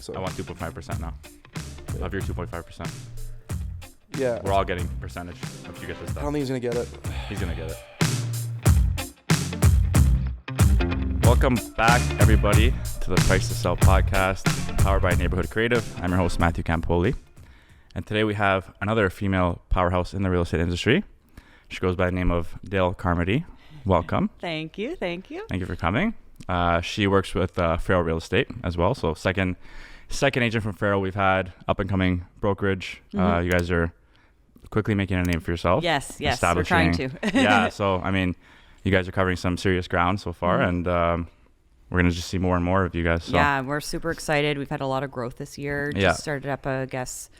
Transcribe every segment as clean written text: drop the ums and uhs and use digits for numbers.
So I want 2.5% now of your 2.5%. Yeah. We're all getting percentage if you get this I stuff. don't think he's gonna get it. He's going to get it. Welcome back, everybody, to the Price to Sell podcast, powered by Neighborhood Creative. I'm your host, Matthew Campoli. And today we have another female powerhouse in the real estate industry. She goes by the name of Dayle Carmody. Welcome. Thank you. Thank you for coming. She works with Ferrow Real Estate as well. So second agent from Ferrow. We've had up and coming brokerage. You guys are quickly making a name for yourself. Yes, we're trying to. Yeah, so I mean, you guys are covering some serious ground so far, and we're gonna just see more and more of you guys. So. Yeah, we're super excited. We've had a lot of growth this year. Just started up, I guess,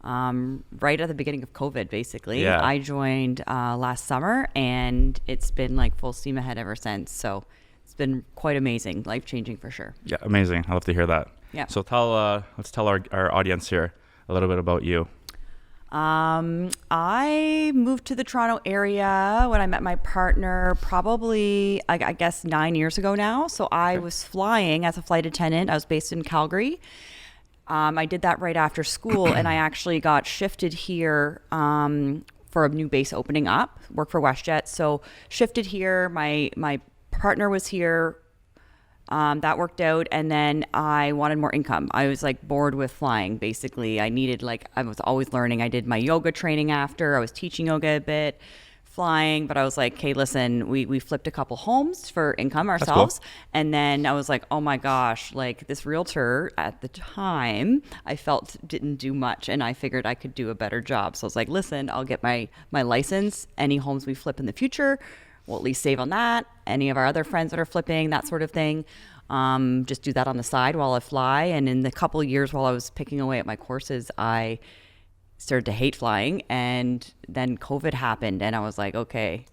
right at the beginning of COVID, basically. Yeah. I joined last summer, and it's been like full steam ahead ever since. So it's been quite amazing, life-changing for sure. Yeah, amazing. I love to hear that. Yeah. So let's tell our audience here a little bit about you. I moved to the Toronto area when I met my partner probably, I guess, 9 years ago now. So I was flying as a flight attendant. I was based in Calgary. I did that right after school, and I actually got shifted here for a new base opening up, work for WestJet. So shifted here. My partner was here. That worked out. And then I wanted more income. I was like bored with flying, basically. I was always learning. I did my yoga training after. I was teaching yoga a bit, flying. But I was like, hey, listen, we flipped a couple homes for income ourselves. Cool. And then I was like, oh my gosh, like this realtor at the time I felt didn't do much. And I figured I could do a better job. So I was like, listen, I'll get my license. Any homes we flip in the future, we'll at least save on that. Any of our other friends that are flipping, that sort of thing. Just do that on the side while I fly. And in the couple of years while I was picking away at my courses, I started to hate flying. And then COVID happened, and I was like, okay,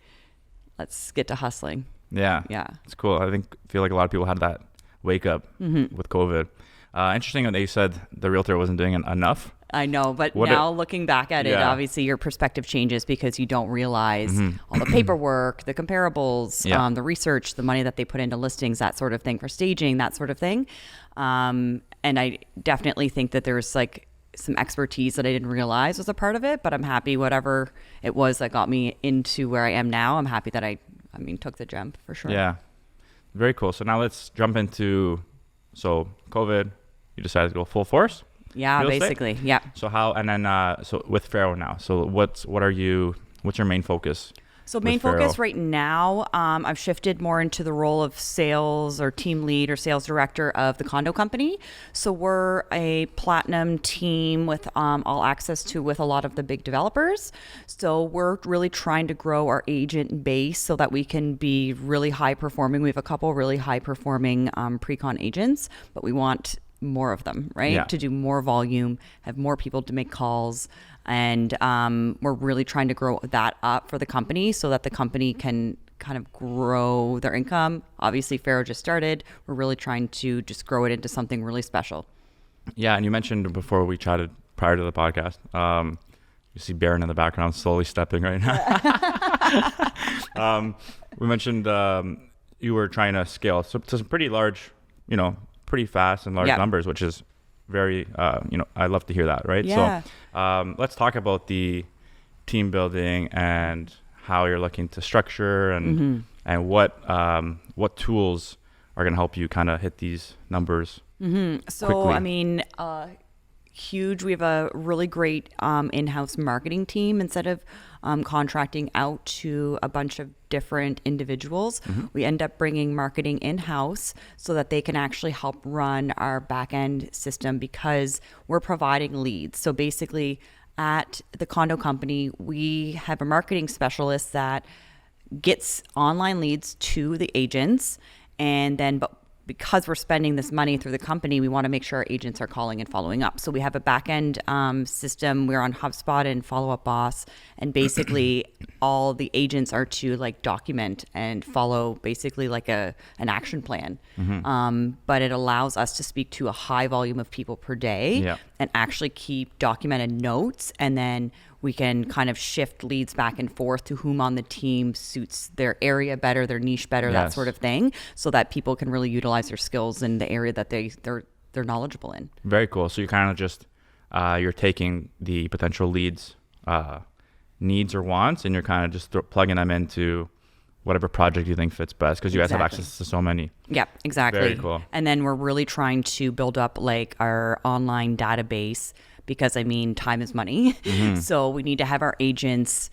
let's get to hustling. Yeah. It's cool. I feel like a lot of people had that wake up with COVID. Interesting that you said the realtor wasn't doing enough. I know, but now looking back at it, obviously your perspective changes because you don't realize all the paperwork, the comparables, the research, the money that they put into listings, that sort of thing, for staging, that sort of thing. And I definitely think that there's like some expertise that I didn't realize was a part of it, but I'm happy whatever it was that got me into where I am now. I'm happy that I took the jump for sure. Yeah. Very cool. So now let's jump into, COVID, you decided to go full force? Yeah, basically. Yeah. So how, and then, so with Ferrow now, so what's your main focus? So main focus right now, I've shifted more into the role of sales or team lead or sales director of the Condo Company. So we're a platinum team with all access to with a lot of the big developers. So we're really trying to grow our agent base so that we can be really high performing. We have a couple really high performing pre-con agents, but we want more of them, right? Yeah. To do more volume, have more people to make calls. And we're really trying to grow that up for the company so that the company can kind of grow their income. Obviously, Ferrow just started. We're really trying to just grow it into something really special. Yeah, and you mentioned before we chatted prior to the podcast, you see Baron in the background slowly stepping right now. We mentioned you were trying to scale to some pretty large, pretty fast and large numbers, which is very, I love to hear that, right? Yeah. So let's talk about the team building and how you're looking to structure and what tools are going to help you kind of hit these numbers. So, quickly. Huge. We have a really great in-house marketing team. Instead of contracting out to a bunch of different individuals, we end up bringing marketing in-house so that they can actually help run our back-end system because we're providing leads. So basically at the Condo Company, we have a marketing specialist that gets online leads to the agents, and then because we're spending this money through the company, we want to make sure our agents are calling and following up. So we have a back-end system. We're on HubSpot and Follow Up Boss. And basically all the agents are to like document and follow basically like an action plan. But it allows us to speak to a high volume of people per day and actually keep documented notes. And then we can kind of shift leads back and forth to whom on the team suits their area better, their niche better, that sort of thing, so that people can really utilize their skills in the area that they're they're knowledgeable in. Very cool. So you're kind of just you're taking the potential leads needs or wants, and you're kind of just plugging them into whatever project you think fits best, because you guys have access to so many. Yeah, exactly. Very cool. And then we're really trying to build up like our online database, because I mean, time is money. So we need to have our agents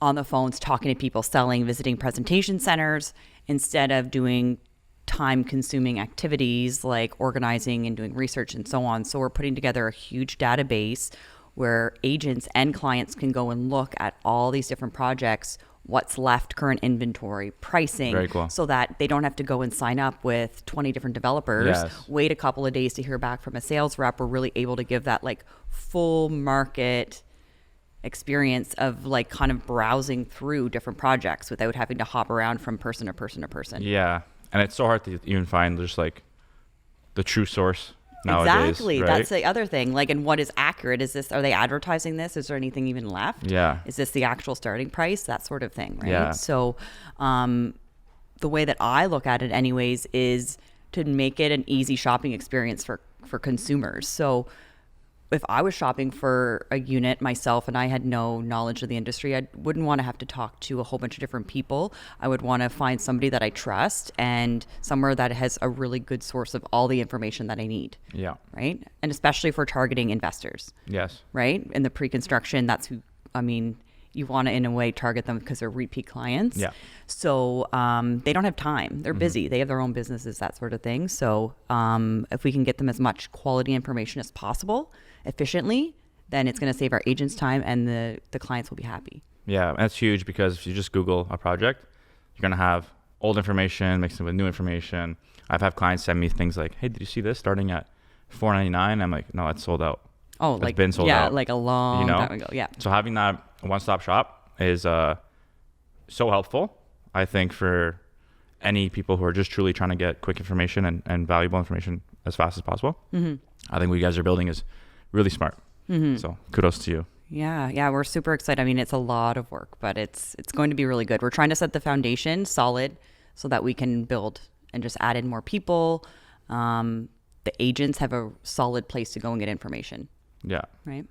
on the phones talking to people, selling, visiting presentation centers, instead of doing time consuming activities like organizing and doing research and so on. So we're putting together a huge database where agents and clients can go and look at all these different projects, what's left, current inventory, pricing. Very cool. So that they don't have to go and sign up with 20 different developers, wait a couple of days to hear back from a sales rep. We're really able to give that like full market experience of like kind of browsing through different projects without having to hop around from person to person to person. Yeah. And it's so hard to even find just like the true source nowadays. Exactly. Right? That's the other thing. Like, and what is accurate? Is this, are they advertising this? Is there anything even left? Yeah. Is this the actual starting price? That sort of thing. Right. Yeah. So, the way that I look at it anyways is to make it an easy shopping experience for consumers. So if I was shopping for a unit myself and I had no knowledge of the industry, I wouldn't want to have to talk to a whole bunch of different people. I would want to find somebody that I trust and somewhere that has a really good source of all the information that I need. Yeah. Right. And especially for targeting investors. Yes. Right. In the pre-construction, that's who, I mean, you want to, in a way, target them because they're repeat clients. Yeah. So they don't have time. They're busy. They have their own businesses, that sort of thing. So if we can get them as much quality information as possible efficiently, then it's going to save our agents time and the clients will be happy. Yeah, that's huge, because if you just Google a project, you're going to have old information mixed in with new information. I've had clients send me things like, hey, did you see this starting at $499? I'm like, no, it's sold out. Oh, it's like been sold out. Yeah, like a long time ago. Yeah. So having that one-stop shop is so helpful, I think, for any people who are just truly trying to get quick information and valuable information as fast as possible. I think what you guys are building is really smart. So kudos to you. Yeah, we're super excited. I mean, it's a lot of work, but it's going to be really good. We're trying to set the foundation solid so that we can build and just add in more people. The agents have a solid place to go and get information. Yeah. Right.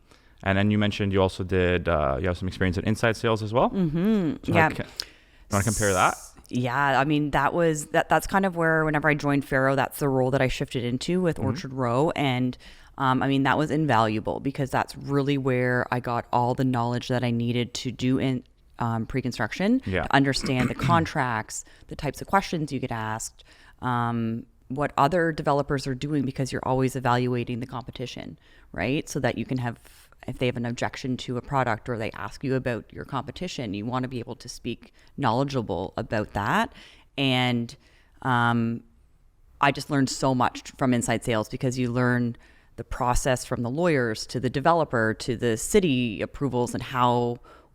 And then you mentioned you also did, you have some experience in inside sales as well. So Yeah. you want to compare that? Yeah, I mean, that's kind of where, whenever I joined Ferrow, that's the role that I shifted into with Orchard Row. And I mean, that was invaluable because that's really where I got all the knowledge that I needed to do in pre-construction, to understand the contracts, the types of questions you get asked, what other developers are doing, because you're always evaluating the competition, right? So that you can have, if they have an objection to a product or they ask you about your competition, you want to be able to speak knowledgeable about that. And I just learned so much from inside sales, because you learn the process from the lawyers to the developer to the city approvals and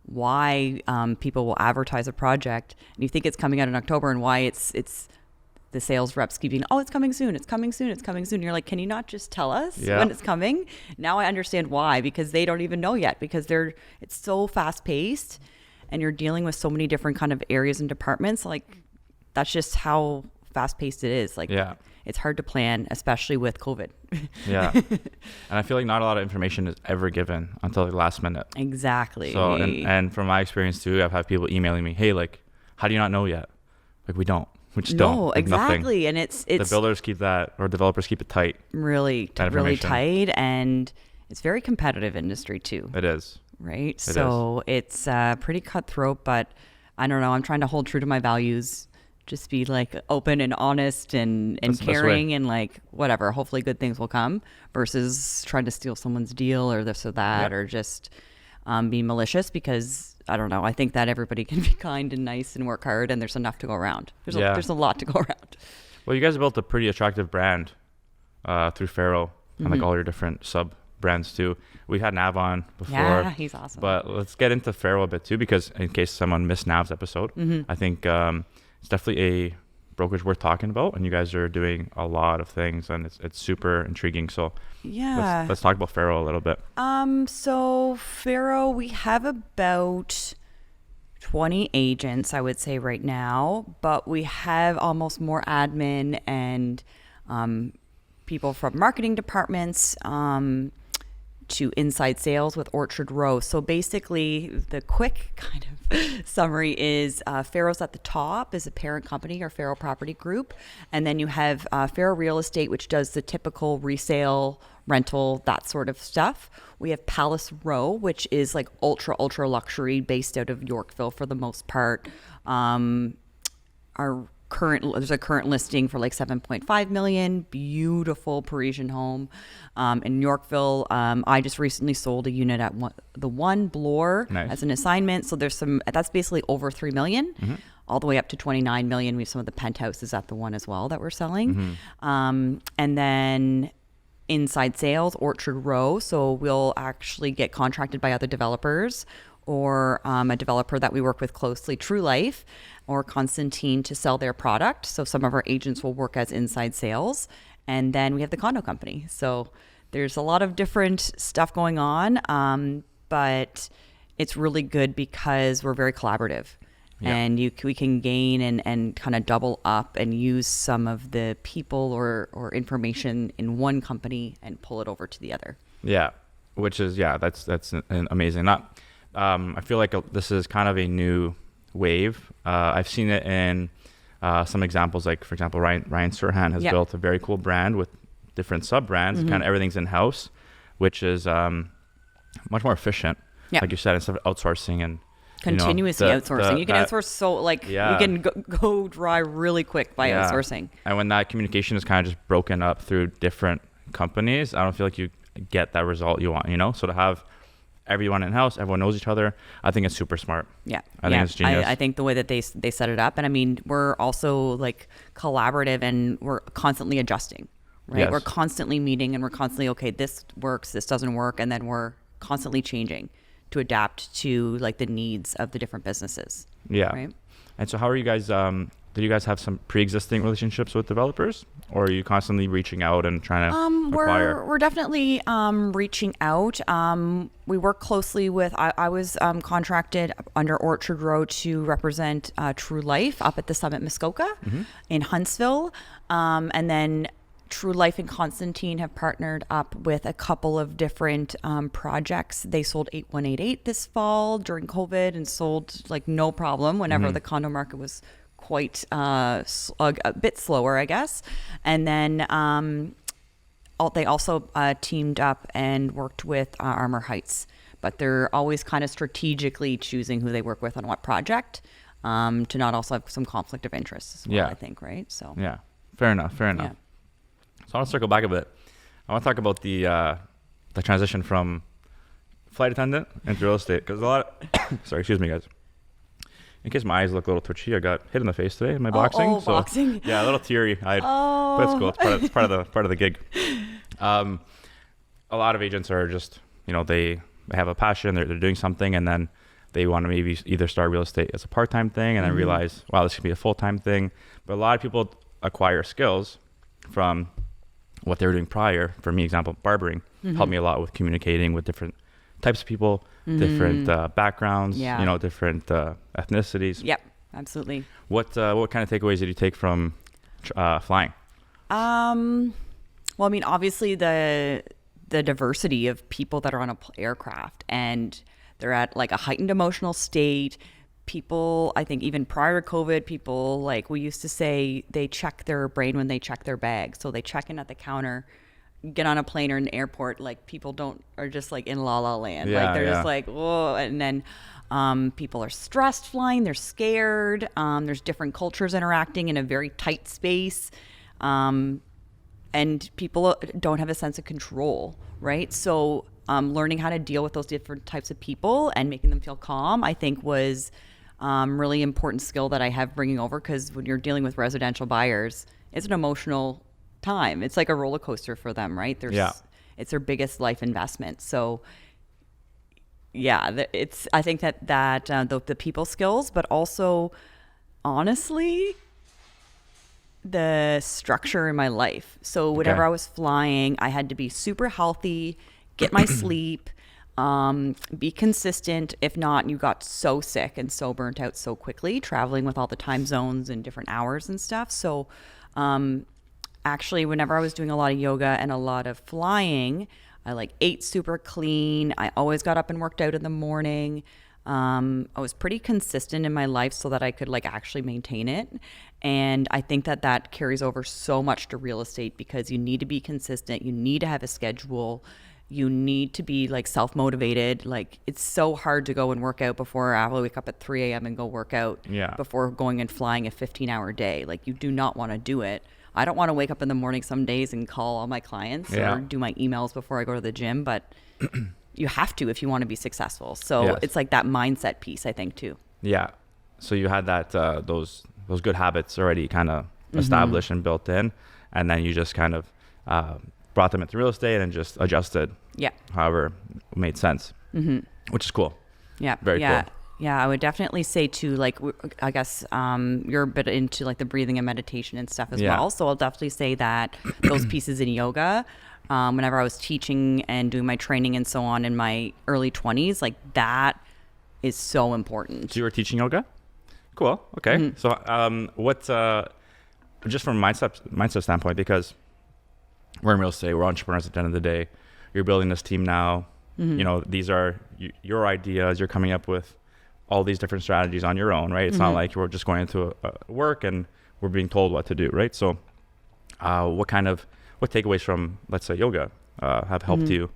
why people will advertise a project and you think it's coming out in October, and why it's the sales reps keeping, oh, it's coming soon, it's coming soon, it's coming soon. You're like, can you not just tell us when it's coming? Now I understand why, because they don't even know yet, because it's so fast paced and you're dealing with so many different kind of areas and departments. Like, that's just how fast paced it is. Like, it's hard to plan, especially with COVID. Yeah. And I feel like not a lot of information is ever given until the last minute. Exactly. So, and from my experience too, I've had people emailing me, hey, like, how do you not know yet? Like, we don't. We just don't. Like, exactly. nothing. And it's the builders keep that, or developers keep it tight. Really tight. And it's very competitive industry too. It is. Right. It's pretty cutthroat, but I don't know. I'm trying to hold true to my values. Just be like open and honest and caring and like whatever. Hopefully good things will come, versus trying to steal someone's deal or this or that, or just be malicious, because I don't know. I think that everybody can be kind and nice and work hard, and there's enough to go around. There's a lot to go around. Well, you guys built a pretty attractive brand through Ferrow and like all your different sub brands too. We've had Nav on before. Yeah, he's awesome. But let's get into Ferrow a bit too, because in case someone missed Nav's episode, I think it's definitely a brokerage worth talking about, and you guys are doing a lot of things, and it's super intriguing. So let's talk about Ferrow a little bit. So Ferrow, we have about 20 agents, I would say, right now, but we have almost more admin and people from marketing departments to inside sales with Orchard Row. So basically, the quick kind of summary is Ferrow's at the top is a parent company, or Ferrow Property Group. And then you have Ferrow Real Estate, which does the typical resale, rental, that sort of stuff. We have Palace Row, which is like ultra luxury, based out of Yorkville for the most part. There's a current listing for like 7.5 million, beautiful Parisian home in Yorkville. I just recently sold a unit at the One Bloor as an assignment. So that's basically over 3 million, all the way up to 29 million. We have some of the penthouses at the One as well that we're selling. And then inside sales, Orchard Row. So we'll actually get contracted by other developers, or a developer that we work with closely, True Life or Constantine, to sell their product. So some of our agents will work as inside sales. And then we have the Condo Company. So there's a lot of different stuff going on, but it's really good because we're very collaborative. Yeah. And we can gain and kind of double up and use some of the people or information in one company and pull it over to the other. Yeah, which is, that's amazing. I feel like this is kind of a new wave. I've seen it in some examples, like, for example, Ryan Serhan has built a very cool brand with different sub-brands. Kind of everything's in-house, which is much more efficient. Like you said, instead of outsourcing and continuously outsourcing. You can outsource you can go dry really quick by outsourcing. And when that communication is kind of just broken up through different companies, I don't feel like you get that result you want, So to have everyone in-house, everyone knows each other, I think it's super smart. I think it's genius. I think the way that they set it up, and I mean, we're also like collaborative and we're constantly adjusting, right? Yes. We're constantly meeting and we're constantly, okay, this works, this doesn't work, and then we're constantly changing to adapt to like the needs of the different businesses. Right? And so how are you guys, did you guys have some pre-existing relationships with developers, or are you constantly reaching out and trying to acquire? We're definitely reaching out. We work closely with, I was contracted under Orchard Row to represent True Life up at the Summit Muskoka in Huntsville. And then True Life and Constantine have partnered up with a couple of different projects. They sold 8188 this fall during COVID and sold like no problem whenever the condo market was quite a bit slower, I guess. And then they also teamed up and worked with Armor Heights, but they're always kind of strategically choosing who they work with on what project, to not also have some conflict of interest as well, I think, right? So fair enough. Yeah. So I want to circle back a bit. I want to talk about the transition from flight attendant into real estate, because a lot of sorry, excuse me, guys. In case my eyes look a little twitchy, I got hit in the face today in my boxing. So, boxing. Yeah, a little teary eyed. But it's cool. It's part of the gig. A lot of agents are just, they have a passion, they're doing something, and then they want to maybe either start real estate as a part-time thing and then realize, wow, this could be a full-time thing. But a lot of people acquire skills from what they were doing prior. For me, example, barbering helped me a lot with communicating with different types of people, different backgrounds, different ethnicities. Yep, absolutely. What kind of takeaways did you take from flying? Well, I mean, obviously the diversity of people that are on an aircraft, and they're at like a heightened emotional state. People, I think even prior to COVID, people, like we used to say, they check their brain when they check their bag. So they check in at the counter, get on a plane or an airport, like people are just like in la la land. Like they're just like, whoa. And then people are stressed flying, they're scared. There's different cultures interacting in a very tight space. And people don't have a sense of control, right? So learning how to deal with those different types of people and making them feel calm, I think was really important skill that I have bringing over, because when you're dealing with residential buyers, it's an emotional time. It's like a roller coaster for them, right? It's their biggest life investment. So I think that the people skills, but also honestly, the structure in my life. So whenever I was flying, I had to be super healthy, get my sleep, be consistent. If not, you got so sick and so burnt out so quickly traveling with all the time zones and different hours and stuff. So actually, whenever I was doing a lot of yoga and a lot of flying, I like ate super clean. I always got up and worked out in the morning. I was pretty consistent in my life so that I could like actually maintain it. And I think that that carries over so much to real estate because you need to be consistent. You need to have a schedule. You need to be like self-motivated. Like it's so hard to go and work out before I wake up at 3 a.m. and go work out before going and flying a 15-hour day. Like you do not want to do it. I don't want to wake up in the morning some days and call all my clients or do my emails before I go to the gym, but you have to if you want to be successful. So it's like that mindset piece, I think, too. Yeah. So you had that those good habits already kind of established and built in, and then you just kind of brought them into real estate and just adjusted however it made sense, which is cool. Yeah. Very cool. Yeah, I would definitely say too, like, I guess you're a bit into like the breathing and meditation and stuff as well. So I'll definitely say that those pieces in yoga, whenever I was teaching and doing my training and so on in my early 20s, like that is so important. So you were teaching yoga? Cool. Okay. So what, just from a mindset standpoint, because we're in real estate, we're entrepreneurs at the end of the day, you're building this team now, you know, these are your ideas, you're coming up with all these different strategies on your own, right? It's not like we're just going into work and we're being told what to do, right? So what takeaways from, let's say, yoga have helped you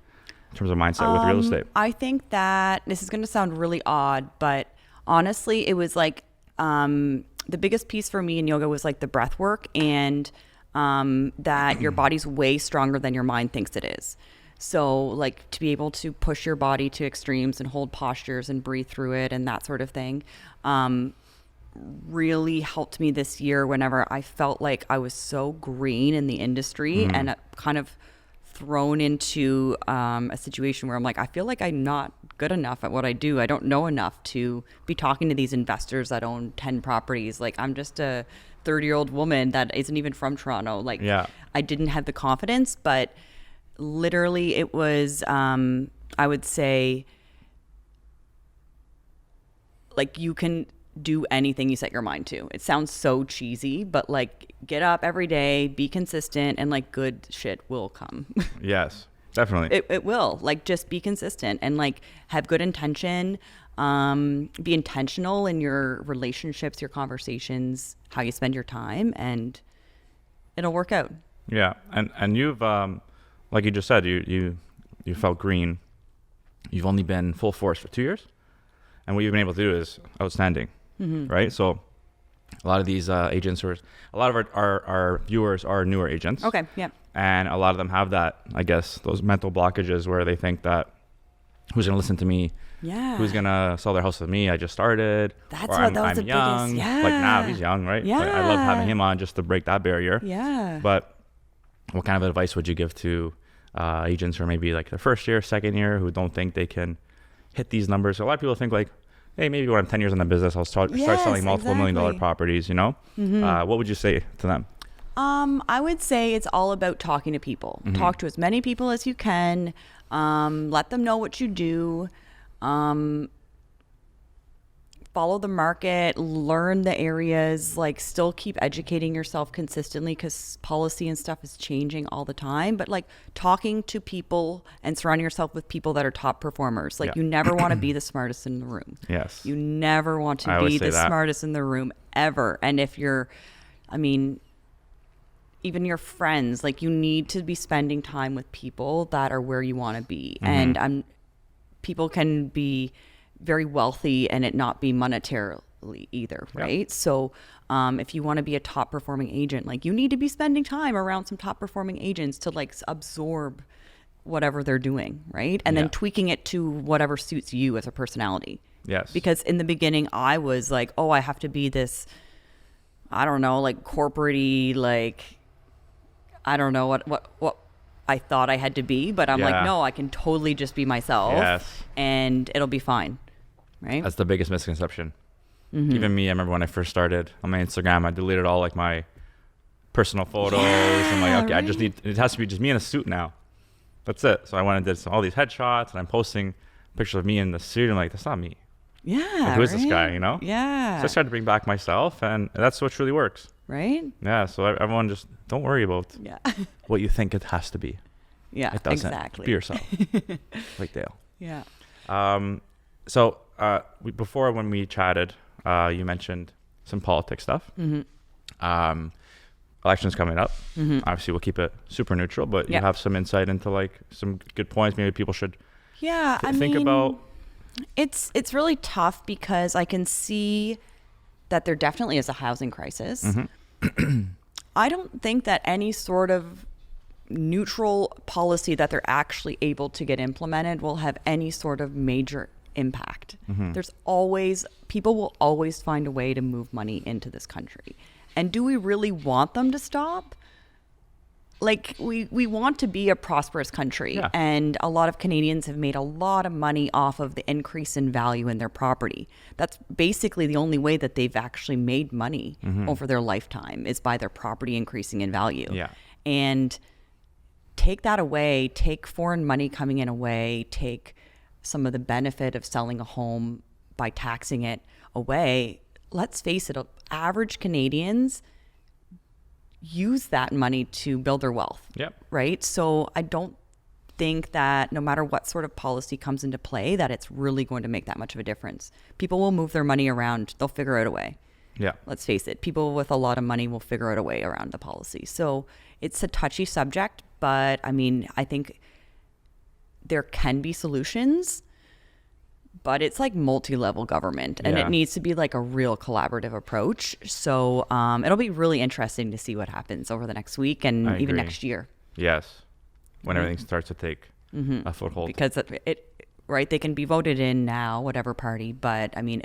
in terms of mindset with real estate? I think that this is going to sound really odd, but honestly, it was like the biggest piece for me in yoga was like the breath work and that your body's way stronger than your mind thinks it is. So like to be able to push your body to extremes and hold postures and breathe through it and that sort of thing really helped me this year whenever I felt like I was so green in the industry and kind of thrown into a situation where I'm like, I feel like I'm not good enough at what I do. I don't know enough to be talking to these investors that own 10 properties. Like I'm just a 30-year-old woman that isn't even from Toronto. Like I didn't have the confidence, but literally it was, I would say, like you can do anything you set your mind to. It sounds so cheesy, but like get up every day, be consistent, and like good shit will come. Yes, definitely. It will. Like just be consistent and like have good intention. Be intentional in your relationships, your conversations, how you spend your time, and it'll work out. Yeah. And you've, like you just said, you felt green. You've only been full force for 2 years. And what you've been able to do is outstanding, right? So a lot of these agents, a lot of our viewers are newer agents. Okay, yeah. And a lot of them have that, I guess, those mental blockages where they think that who's going to listen to me? Yeah. Who's going to sell their house with me? I just started. That's or what that was I'm the young. biggest. Yeah. Like now he's young, right? Yeah. Like, I love having him on just to break that barrier. Yeah. But what kind of advice would you give to agents who are maybe like their first year, second year, who don't think they can hit these numbers? So a lot of people think like, hey, maybe when I'm 10 years in the business, I'll start selling multiple $1 million properties, you know? What would you say to them? I would say it's all about talking to people. Talk to as many people as you can. Let them know what you do. Follow the market, learn the areas, like still keep educating yourself consistently because policy and stuff is changing all the time. But like talking to people and surrounding yourself with people that are top performers. Like you never want to be the smartest in the room. Yes. You never want to be the smartest in the room ever. And if you're, I mean, even your friends, like you need to be spending time with people that are where you want to be. And people can be very wealthy and it not be monetarily either, right? Yep. So if you want to be a top performing agent, like you need to be spending time around some top performing agents to like absorb whatever they're doing, right? And then tweaking it to whatever suits you as a personality. Yes. Because in the beginning I was like, oh, I have to be this, I don't know, like corporate-y, like, I don't know what I thought I had to be, but I'm like, no, I can totally just be myself and it'll be fine. Right? That's the biggest misconception. Even me, I remember when I first started on my Instagram, I deleted all like my personal photos. I'm like, okay, right? It has to be just me in a suit now. That's it. So I went and did all these headshots and I'm posting pictures of me in the suit. I'm like, that's not me. Yeah. Like, who is this guy, you know? Yeah. So I started to bring back myself and that's what truly works. right? Yeah. So everyone just don't worry about Yeah. what you think it has to be. Yeah, It doesn't. exactly. Be yourself. Like Dayle. Yeah. So before when we chatted, you mentioned some politics stuff. Mm-hmm. Elections coming up. Mm-hmm. Obviously, we'll keep it super neutral, but Yeah. you have some insight into like some good points. Maybe people should Yeah, think about. It's really tough because I can see that there definitely is a housing crisis. Mm-hmm. I don't think that any sort of neutral policy that they're actually able to get implemented will have any sort of major impact. Mm-hmm. People will always find a way to move money into this country. And do we really want them to stop? Like, we want to be a prosperous country. Yeah. And a lot of Canadians have made a lot of money off of the increase in value in their property. That's basically the only way that they've actually made money over their lifetime, is by their property increasing in value. Yeah. And take that away, take foreign money coming in away, take some of the benefit of selling a home by taxing it away. Let's face it, average Canadians use that money to build their wealth. Yep. Right? So I don't think that no matter what sort of policy comes into play, that it's really going to make that much of a difference. People will move their money around. They'll figure out a way. Yeah. Let's face it. People with a lot of money will figure out a way around the policy. So it's a touchy subject, but I mean, I think there can be solutions, but it's like multi-level government, and Yeah. it needs to be like a real collaborative approach. So it'll be really interesting to see what happens over the next week and I even agree. next year. Yes. When everything starts to take a foothold. Because right, they can be voted in now, whatever party, but I mean,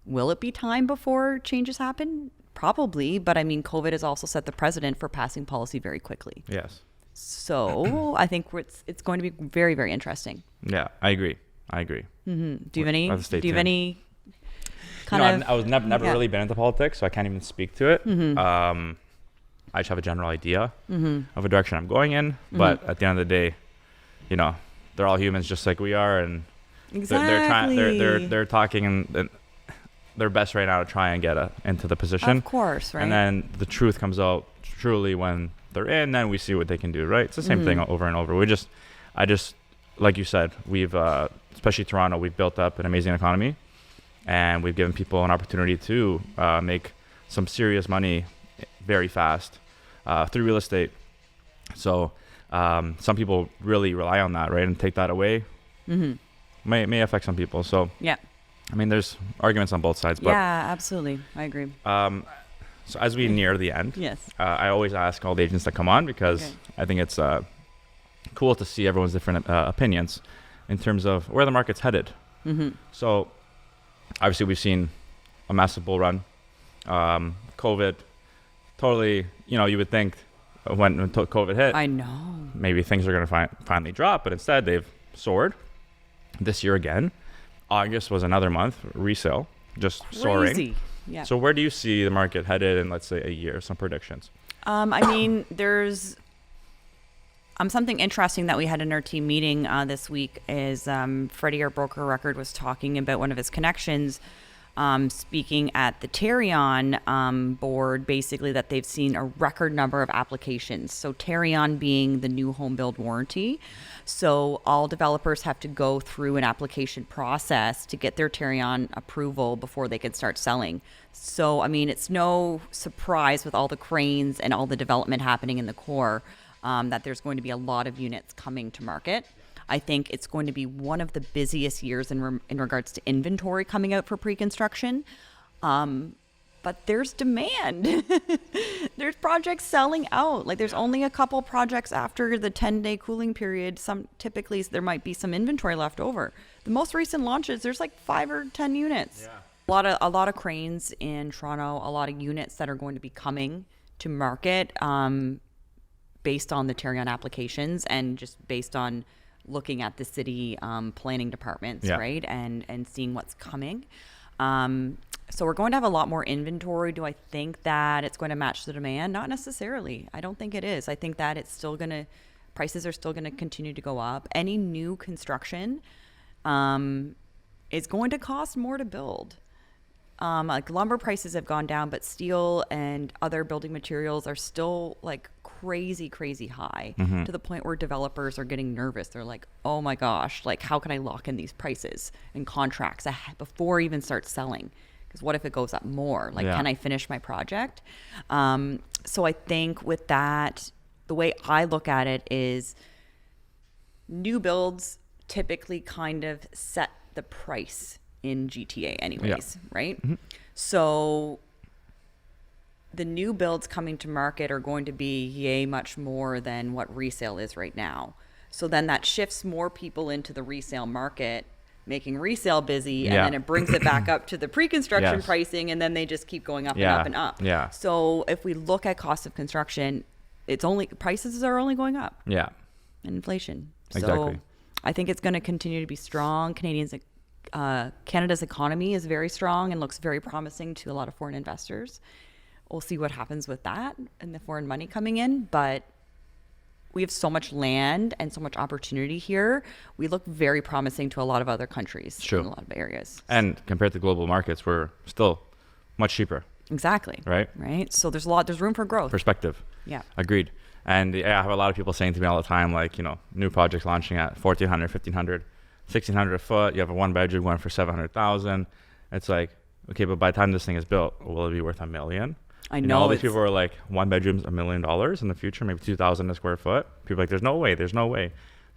will it be time before changes happen? Probably, but I mean, COVID has also set the precedent for passing policy very quickly. Yes. So I think it's going to be very, very interesting. Yeah, I agree. Mm-hmm. Do you have any? Let's stay Do you have tuned. any kind of? I was never yeah. really been into politics, so I can't even speak to it. I just have a general idea of a direction I'm going in, but at the end of the day, you know, they're all humans just like we are, and Exactly. they're talking and their best right now to try and get into the position. Of course, right? And then the truth comes out truly when they're in, then we see what they can do, right? It's the same thing over and over. I just, like you said, we've, especially Toronto, we've built up an amazing economy, and we've given people an opportunity to make some serious money very fast through real estate. So some people really rely on that, right? And take that away may affect some people. So yeah. I mean, there's arguments on both sides, but Yeah, absolutely. I agree. so as we near the end, Yes. I always ask all the agents that come on because Okay. I think it's cool to see everyone's different opinions in terms of where the market's headed. So obviously we've seen a massive bull run. COVID, totally, you would think when COVID hit, I know. maybe things are going to finally drop, but instead they've soared this year again. August was another month, resale, just soaring. Crazy. Yeah. So where do you see the market headed in, let's say, a year? Some predictions. I mean, there's something interesting that we had in our team meeting this week is Freddie, our broker record, was talking about one of his connections, speaking at the Tarion board, basically that they've seen a record number of applications. So Tarion being the new home build warranty. So all developers have to go through an application process to get their Tarion approval before they can start selling. So, I mean, it's no surprise with all the cranes and all the development happening in the core that there's going to be a lot of units coming to market. I think it's going to be one of the busiest years in regards to inventory coming out for pre-construction. But there's demand. There's projects selling out. Like there's only a couple projects after the 10-day cooling period. Typically there might be some inventory left over. The most recent launches, there's like 5 or 10 units. Yeah. A lot of cranes in Toronto, a lot of units that are going to be coming to market based on the Tarion applications and just based on looking at the city planning departments, right? And seeing what's coming. So we're going to have a lot more inventory. Do I think that it's going to match the demand? Not necessarily. I don't think it is. I think that prices are still going to continue to go up. Any new construction is going to cost more to build. Like lumber prices have gone down, but steel and other building materials are still like crazy high to the point where developers are getting nervous. They're like, oh my gosh, like how can I lock in these prices and contracts before I even start selling? Because what if it goes up more? Like, can I finish my project? So I think with that, the way I look at it is new builds typically kind of set the price in GTA anyways, right? So the new builds coming to market are going to be much more than what resale is right now. So then that shifts more people into the resale market, making resale busy, and then it brings it back up to the pre-construction pricing, and then they just keep going up and up and up. Yeah. So if we look at cost of construction, prices are only going up. Yeah. And inflation. Exactly. So I think it's going to continue to be strong. Canada's economy is very strong and looks very promising to a lot of foreign investors. We'll see what happens with that and the foreign money coming in, but we have so much land and so much opportunity here. We look very promising to a lot of other countries in a lot of areas. And compared to global markets, we're still much cheaper. Exactly. Right? So there's room for growth. Perspective. Yeah. Agreed. And I have a lot of people saying to me all the time, like, new projects launching at $1,400, $1,500, $1,600 a foot. You have a one bedroom going for $700,000. It's like, okay, but by the time this thing is built, will it be worth $1 million? I know. All these people are like, one bedroom's $1 million in the future, maybe 2,000 a square foot. People are like, there's no way.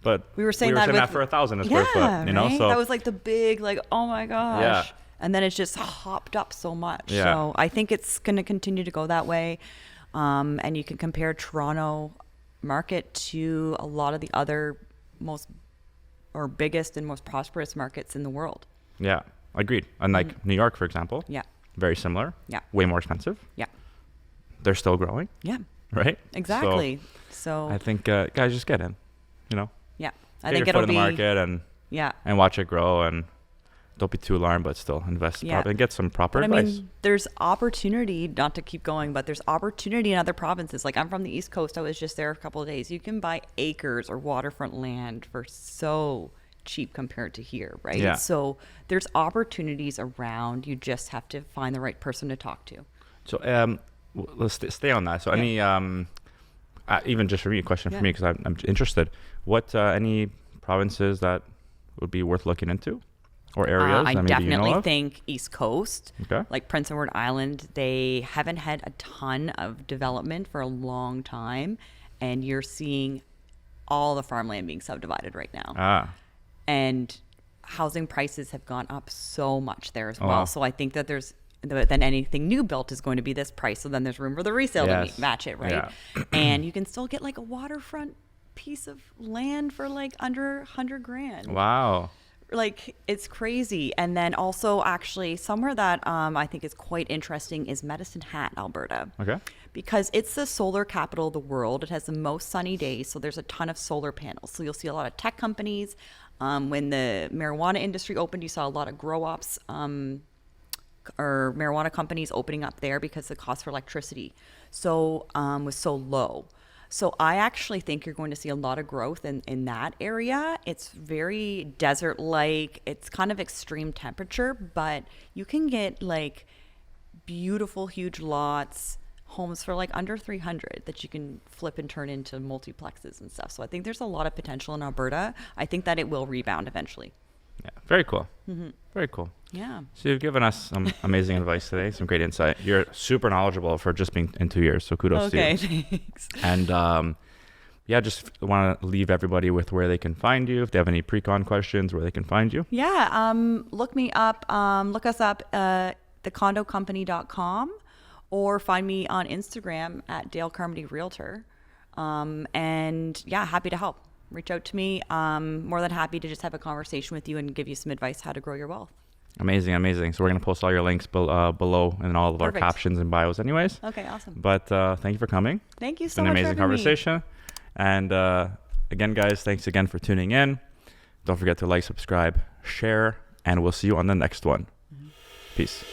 But we were saying that for 1,000 a square foot, right? So that was like the big, like, oh my gosh. Yeah. And then it's just hopped up so much. Yeah. So I think it's going to continue to go that way. And you can compare Toronto market to a lot of the other biggest and most prosperous markets in the world. Yeah, agreed. And like New York, for example. Yeah. Very similar. Yeah. Way more expensive. Yeah. They're still growing. Yeah. Right? Exactly. So I think guys just get in, Yeah. I Get think your foot it'll in the be market and watch it grow, and don't be too alarmed, but still invest and get some proper advice. I mean, there's opportunity, not to keep going, but there's opportunity in other provinces. Like I'm from the East Coast. I was just there a couple of days. You can buy acres or waterfront land for so cheap compared to here, right? Yeah. So there's opportunities around. You just have to find the right person to talk to. So let's stay on that. So any even just for me, a question for me, because I'm interested. What any provinces that would be worth looking into, or areas? I that maybe definitely think East Coast, Okay. like Prince Edward Island. They haven't had a ton of development for a long time, and you're seeing all the farmland being subdivided right now. And housing prices have gone up so much there as well. Wow. So I think that then anything new built is going to be this price. So then there's room for the resale to match it, right? Yeah. And you can still get like a waterfront piece of land for like under $100,000. Wow. Like it's crazy. And then also actually somewhere that I think is quite interesting is Medicine Hat, Alberta. Okay. Because it's the solar capital of the world. It has the most sunny days. So there's a ton of solar panels. So you'll see a lot of tech companies. When the marijuana industry opened, you saw a lot of grow ops or marijuana companies opening up there because the cost for electricity was so low. So I actually think you're going to see a lot of growth in that area. It's very desert-like. It's kind of extreme temperature, but you can get like beautiful, huge lots, homes for like under 300 that you can flip and turn into multiplexes and stuff. So I think there's a lot of potential in Alberta. I think that it will rebound eventually. Yeah. Very cool. Very cool. Yeah. So you've given us some amazing advice today, some great insight. You're super knowledgeable for just being in 2 years, so kudos to you. Okay, thanks. And just want to leave everybody with where they can find you. If they have any pre-con questions, where they can find you. Yeah, look me up. Look us up thecondocompany.com or find me on Instagram at Dayle Carmody Realtor. And yeah, happy to help. Reach out to me. More than happy to just have a conversation with you and give you some advice how to grow your wealth. Amazing. So we're going to post all your links below in all of our captions and bios anyways. Okay, awesome. But thank you for coming. Thank you It's so been much an amazing for having conversation. me. And again, guys, thanks again for tuning in. Don't forget to like, subscribe, share, and we'll see you on the next one. Peace.